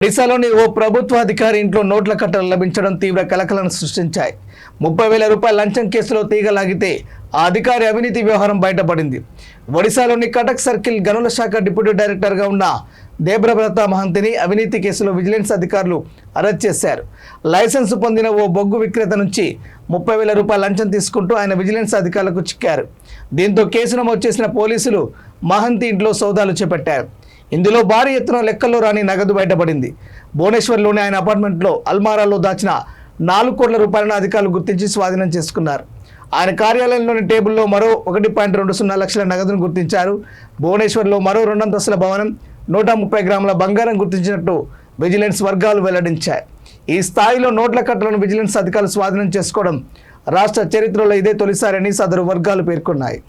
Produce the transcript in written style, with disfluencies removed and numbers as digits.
ఒడిశాలోని ఓ ప్రభుత్వాధికారి ఇంట్లో నోట్ల కట్టలు లభించడం తీవ్ర కలకలను సృష్టించాయి. 30,000 రూపాయల లంచం కేసులో తీగలాగితే ఆ అధికారి అవినీతి వ్యవహారం బయటపడింది. ఒడిశాలోని కటక్ సర్కిల్ గనుల శాఖ డిప్యూటీ డైరెక్టర్గా ఉన్న దేబ్రవ్రత మహంతిని అవినీతి కేసులో విజిలెన్స్ అధికారులు అరెస్ట్ చేశారు. లైసెన్స్ పొందిన ఓ బొగ్గు విక్రేత నుంచి 30,000 రూపాయల లంచం తీసుకుంటూ ఆయన విజిలెన్స్ అధికారులకు చిక్కారు. దీంతో కేసు నమోదు చేసిన పోలీసులు మహంతి ఇంట్లో సోదాలు చేపట్టారు. ఇందులో భారీ ఎత్తున లెక్కల్లో రాని నగదు బయటపడింది. భువనేశ్వర్లోని ఆయన అపార్ట్మెంట్లో అల్మారాలో దాచిన 4 కోట్ల రూపాయలను అధికారులు గుర్తించి స్వాధీనం చేసుకున్నారు. ఆయన కార్యాలయంలోని టేబుల్లో మరో 1.20 లక్షల నగదును గుర్తించారు. భువనేశ్వర్లో మరో 2 అంతస్తుల భవనం, 130 గ్రాముల బంగారం గుర్తించినట్టు విజిలెన్స్ వర్గాలు వెల్లడించాయి. ఈ స్థాయిలో నోట్ల కట్టలను విజిలెన్స్ అధికారులు స్వాధీనం చేసుకోవడం రాష్ట్ర చరిత్రలో ఇదే తొలిసారని సదరు వర్గాలు పేర్కొన్నాయి.